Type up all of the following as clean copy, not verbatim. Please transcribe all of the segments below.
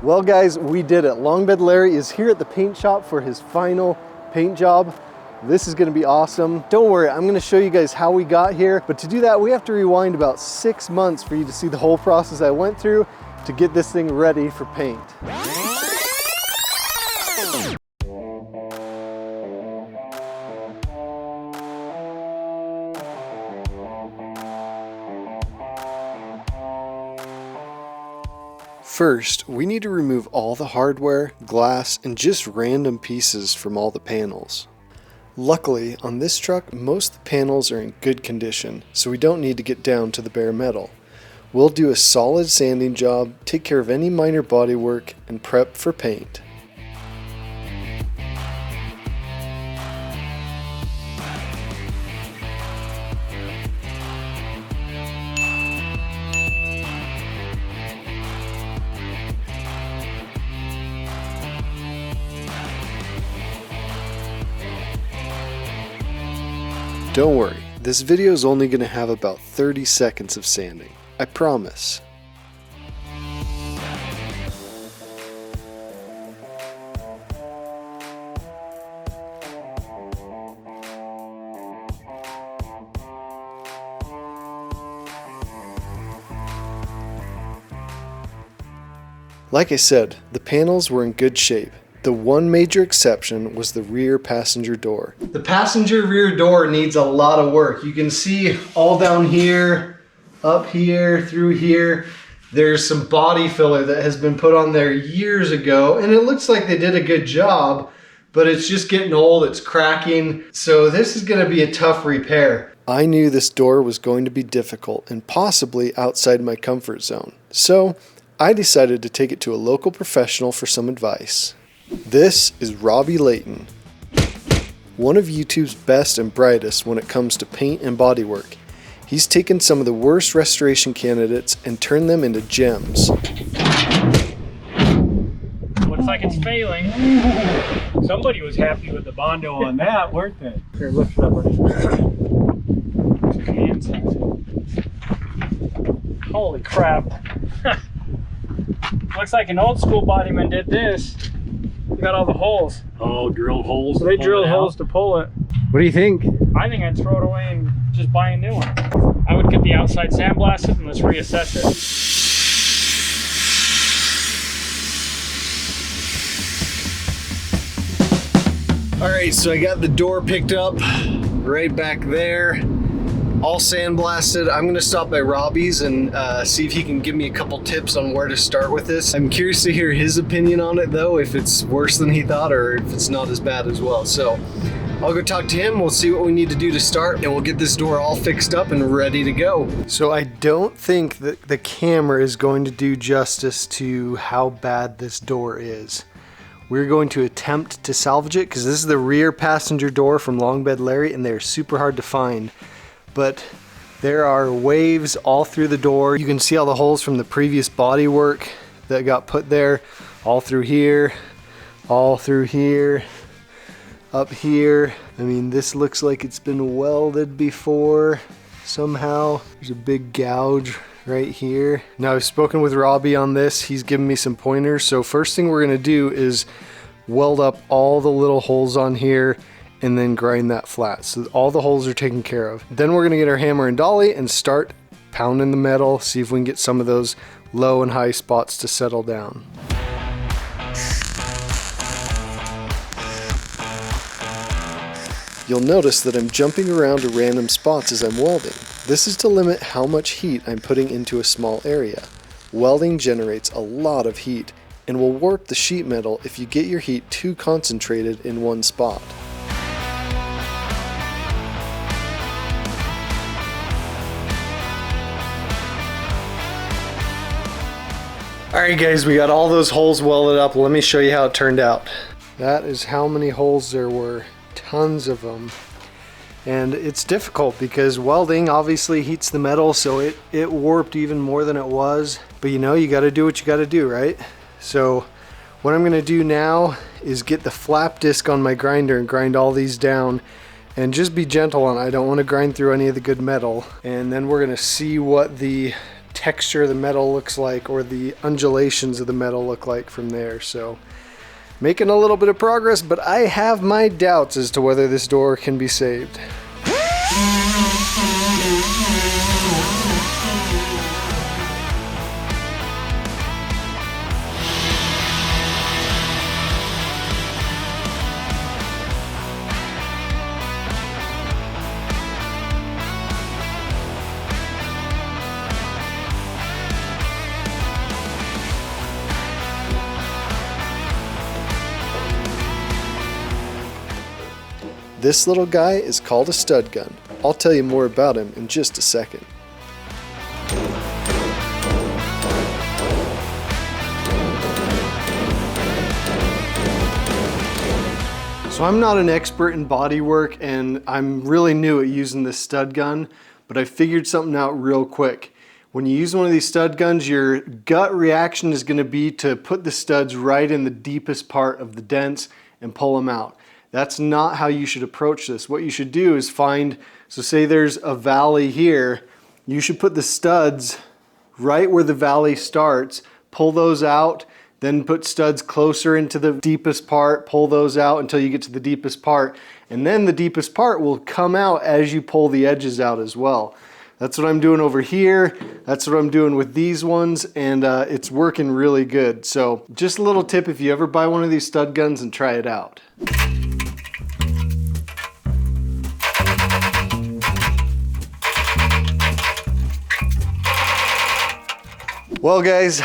Well guys, we did it. Long Bed Larry is here at the paint shop for his final paint job. This is gonna be awesome. Don't worry, I'm gonna show you guys how we got here, but to do that, we have to rewind about 6 months for you to see the whole process I went through to get this thing ready for paint. First, we need to remove all the hardware, glass, and just random pieces from all the panels. Luckily, on this truck, most of the panels are in good condition, so we don't need to get down to the bare metal. We'll do a solid sanding job, take care of any minor body work, and prep for paint. Don't worry, this video is only going to have about 30 seconds of sanding. I promise. Like I said, the panels were in good shape. The one major exception was the rear passenger door. The passenger rear door needs a lot of work. You can see all down here, up here, through here. There's some body filler that has been put on there years ago, and it looks like they did a good job, but it's just getting old, it's cracking. So this is gonna be a tough repair. I knew this door was going to be difficult and possibly outside my comfort zone. So I decided to take it to a local professional for some advice. This is Robbie Layton, one of YouTube's best and brightest when it comes to paint and bodywork. He's taken some of the worst restoration candidates and turned them into gems. Looks like it's failing. Somebody was happy with the Bondo on that, weren't they? Here, lift it up. To the inside. Holy crap. Looks like an old school bodyman did this. We got all the holes. Oh, drilled holes. So they drilled holes to pull it. What do you think? I think I'd throw it away and just buy a new one. I would get the outside sandblasted and let's reassess it. All right, so I got the door picked up right back there, all sandblasted. I'm gonna stop by Robbie's and see if he can give me a couple tips on where to start with this. I'm curious to hear his opinion on it though, if it's worse than he thought or if it's not as bad as well. So I'll go talk to him, we'll see what we need to do to start, and we'll get this door all fixed up and ready to go. So I don't think that the camera is going to do justice to how bad this door is. We're going to attempt to salvage it because this is the rear passenger door from Long Bed Larry and they're super hard to find. But there are waves all through the door. You can see all the holes from the previous body work that got put there, all through here, up here. I mean, this looks like it's been welded before somehow. There's a big gouge right here. Now I've spoken with Robbie on this. He's given me some pointers. So first thing we're gonna do is weld up all the little holes on here and then grind that flat so all the holes are taken care of. Then we're gonna get our hammer and dolly and start pounding the metal, see if we can get some of those low and high spots to settle down. You'll notice that I'm jumping around to random spots as I'm welding. This is to limit how much heat I'm putting into a small area. Welding generates a lot of heat and will warp the sheet metal if you get your heat too concentrated in one spot. Alright guys, we got all those holes welded up. Let me show you how it turned out. That is how many holes there were. Tons of them. And it's difficult because welding obviously heats the metal, so it warped even more than it was. But you know, you gotta do what you gotta do, right? So what I'm gonna do now is get the flap disc on my grinder and grind all these down and just be gentle on it. I don't wanna grind through any of the good metal. And then we're gonna see what the texture of the metal looks like, or the undulations of the metal look like from there. So making a little bit of progress, but I have my doubts as to whether this door can be saved. This little guy is called a stud gun. I'll tell you more about him in just a second. So I'm not an expert in body work, and I'm really new at using this stud gun, but I figured something out real quick. When you use one of these stud guns, your gut reaction is going to be to put the studs right in the deepest part of the dents and pull them out. That's not how you should approach this. What you should do is find, so say there's a valley here, you should put the studs right where the valley starts, pull those out, then put studs closer into the deepest part, pull those out until you get to the deepest part, and then the deepest part will come out as you pull the edges out as well. That's what I'm doing over here. That's what I'm doing with these ones, and it's working really good. So just a little tip if you ever buy one of these stud guns and try it out. Well guys,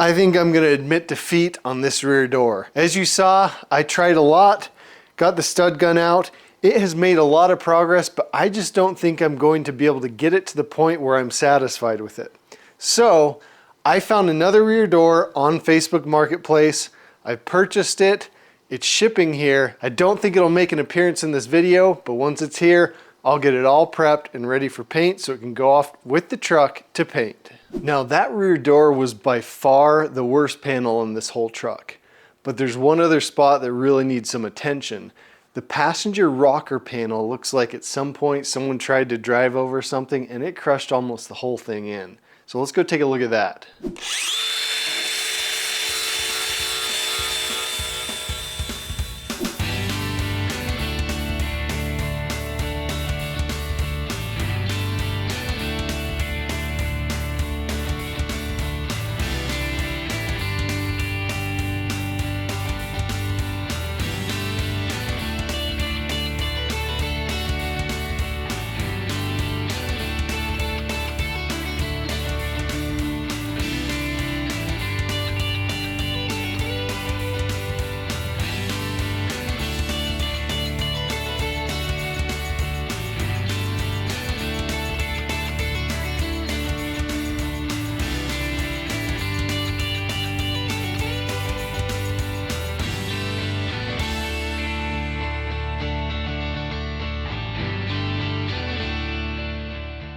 I think I'm gonna admit defeat on this rear door. As you saw, I tried a lot, got the stud gun out. It has made a lot of progress, but I just don't think I'm going to be able to get it to the point where I'm satisfied with it. So I found another rear door on Facebook Marketplace. I purchased it. It's shipping here. I don't think it'll make an appearance in this video, but once it's here, I'll get it all prepped and ready for paint so it can go off with the truck to paint. Now that rear door was by far the worst panel in this whole truck, but there's one other spot that really needs some attention. The passenger rocker panel looks like at some point someone tried to drive over something and it crushed almost the whole thing in. So let's go take a look at that.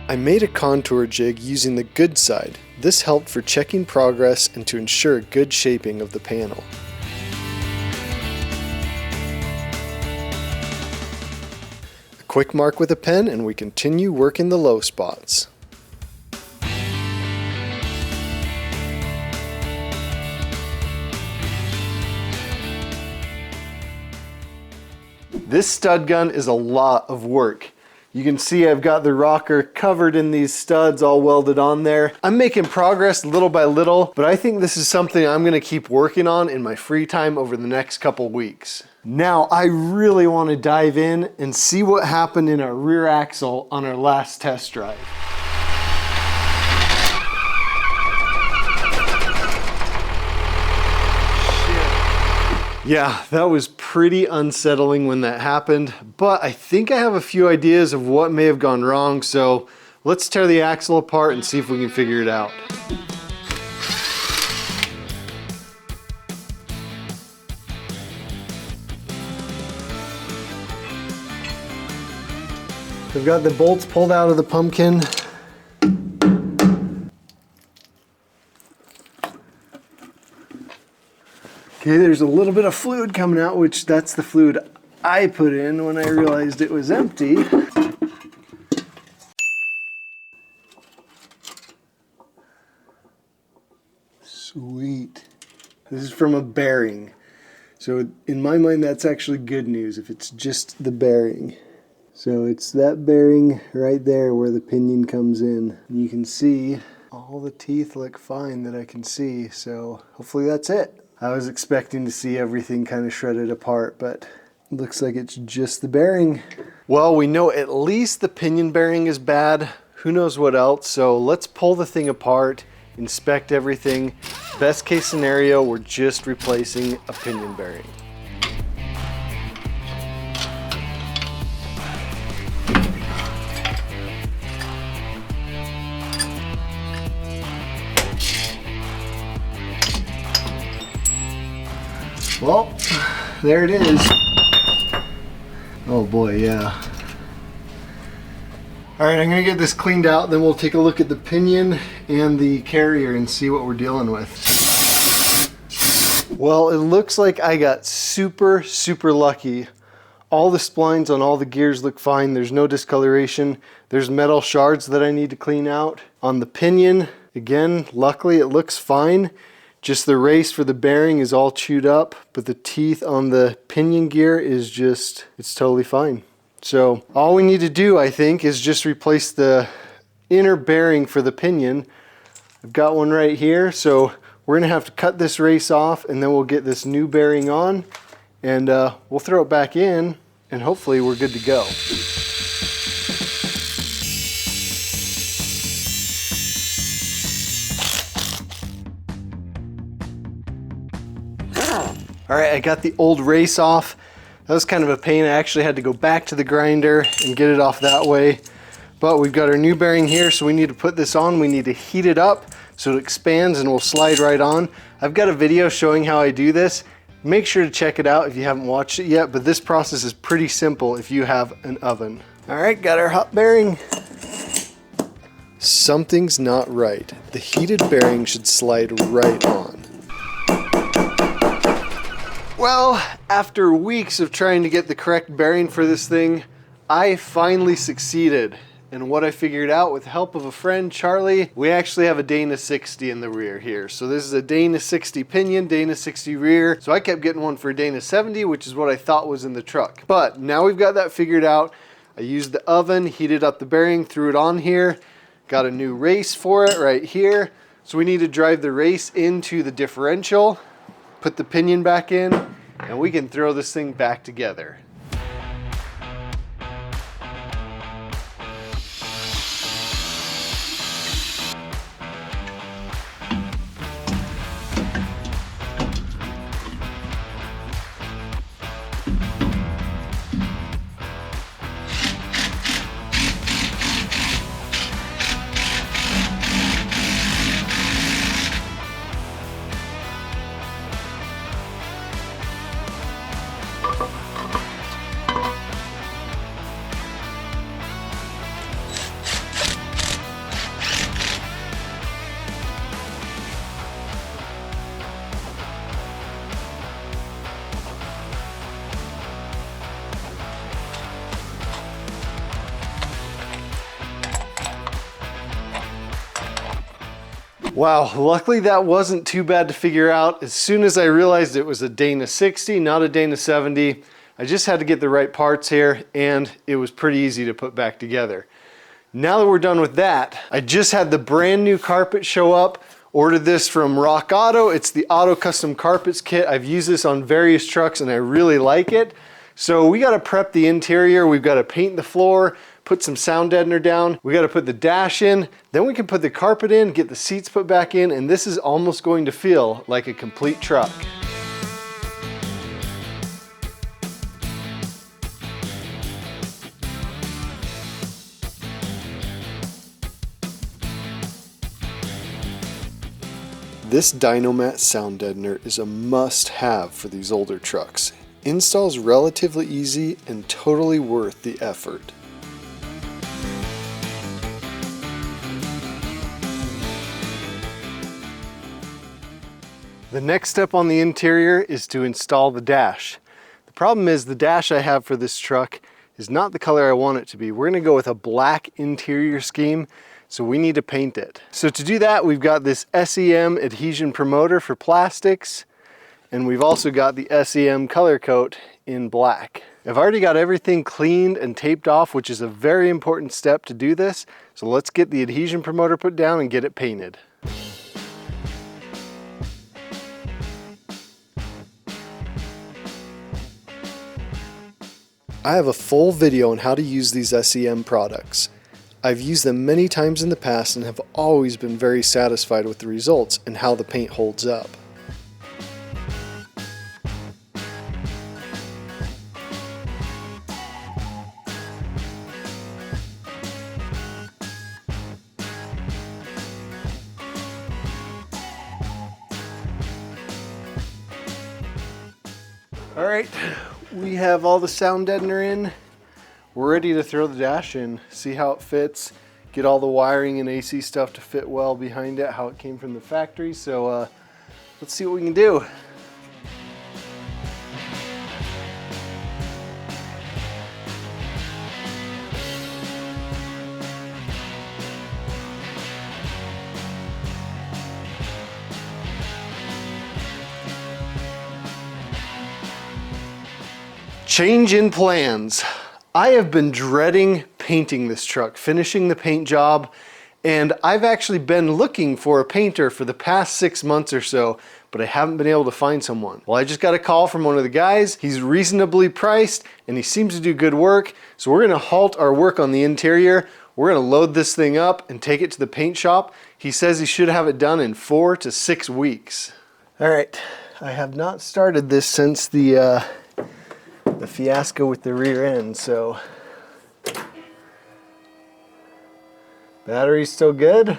I made a contour jig using the good side. This helped for checking progress and to ensure good shaping of the panel. A quick mark with a pen and we continue working the low spots. This stud gun is a lot of work. You can see I've got the rocker covered in these studs all welded on there. I'm making progress little by little, but I think this is something I'm gonna keep working on in my free time over the next couple weeks. Now, I really wanna dive in and see what happened in our rear axle on our last test drive. Yeah, that was pretty unsettling when that happened, but I think I have a few ideas of what may have gone wrong, so let's tear the axle apart and see if we can figure it out. We've got the bolts pulled out of the pumpkin. Okay, there's a little bit of fluid coming out, which that's the fluid I put in when I realized it was empty. from a bearing. So in my mind, that's actually good news if it's just the bearing. So it's that bearing right there where the pinion comes in. You can see all the teeth look fine that I can see, so hopefully that's it. I was expecting to see everything kind of shredded apart, but it looks like it's just the bearing. Well, we know at least the pinion bearing is bad. Who knows what else? So let's pull the thing apart, inspect everything. Best case scenario, we're just replacing a pinion bearing. Well, there it is. Oh boy, yeah. All right, I'm gonna get this cleaned out, then we'll take a look at the pinion and the carrier and see what we're dealing with. Well, it looks like I got super lucky. All the splines on all the gears look fine. There's no discoloration. There's metal shards that I need to clean out. On the pinion, again, luckily it looks fine. Just the race for the bearing is all chewed up, but the teeth on the pinion gear is just, it's totally fine. So all we need to do, I think, is just replace the inner bearing for the pinion. I've got one right here, so we're gonna have to cut this race off and then we'll get this new bearing on and we'll throw it back in and hopefully we're good to go. All right, I got the old race off. That was kind of a pain. I actually had to go back to the grinder and get it off that way. But we've got our new bearing here, so we need to put this on. We need to heat it up so it expands and will slide right on. I've got a video showing how I do this. Make sure to check it out if you haven't watched it yet, but this process is pretty simple if you have an oven. All right, got our hot bearing. Something's not right. The heated bearing should slide right on. Well, after weeks of trying to get the correct bearing for this thing, I finally succeeded. And what I figured out with the help of a friend, Charlie, we actually have a Dana 60 in the rear here. So this is a Dana 60 pinion, Dana 60 rear. So I kept getting one for a Dana 70, which is what I thought was in the truck. But now we've got that figured out. I used the oven, heated up the bearing, threw it on here, got a new race for it right here. So we need to drive the race into the differential, put the pinion back in, and we can throw this thing back together. Wow, luckily that wasn't too bad to figure out. As soon as I realized it was a Dana 60, not a Dana 70, I just had to get the right parts here and it was pretty easy to put back together. Now that we're done with that, I just had the brand new carpet show up. Ordered this from Rock Auto. It's the Auto Custom Carpets kit. I've used this on various trucks and I really like it. So we gotta prep the interior, we've gotta paint the floor, put some sound deadener down, we gotta put the dash in, then we can put the carpet in, get the seats put back in, and this is almost going to feel like a complete truck. This Dynomat sound deadener is a must-have for these older trucks. Install's relatively easy and totally worth the effort. The next step on the interior is to install the dash. The problem is the dash I have for this truck is not the color I want it to be. We're gonna go with a black interior scheme, so we need to paint it. So to do that, we've got this SEM adhesion promoter for plastics. And we've also got the SEM color coat in black. I've already got everything cleaned and taped off, which is a very important step to do this. So let's get the adhesion promoter put down and get it painted. I have a full video on how to use these SEM products. I've used them many times in the past and have always been very satisfied with the results and how the paint holds up. All right, we have all the sound deadener in. We're ready to throw the dash in, see how it fits, get all the wiring and AC stuff to fit well behind it, how it came from the factory. So let's see what we can do. Change in plans. I have been dreading painting this truck, finishing the paint job, and I've actually been looking for a painter for the past 6 months or so, but I haven't been able to find someone. Well, I just got a call from one of the guys. He's reasonably priced and he seems to do good work. So we're gonna halt our work on the interior. We're gonna load this thing up and take it to the paint shop. He says he should have it done in 4 to 6 weeks. All right, I have not started this since the fiasco with the rear end, so battery's still good.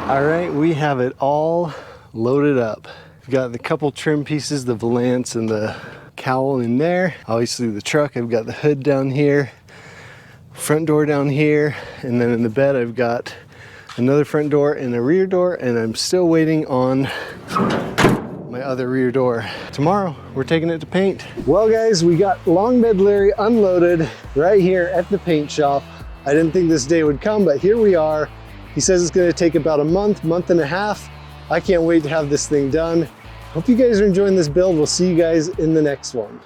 All right, we have it all loaded up. We've got the couple trim pieces, the valance and the cowl in there. Obviously the truck, I've got the hood down here, front door down here, and then in the bed I've got another front door and a rear door, and I'm still waiting on my other rear door. Tomorrow, we're taking it to paint. Well guys, we got Long Bed Larry unloaded right here at the paint shop. I didn't think this day would come, but here we are. He says it's gonna take about a month and a half. I can't wait to have this thing done. Hope you guys are enjoying this build. We'll see you guys in the next one.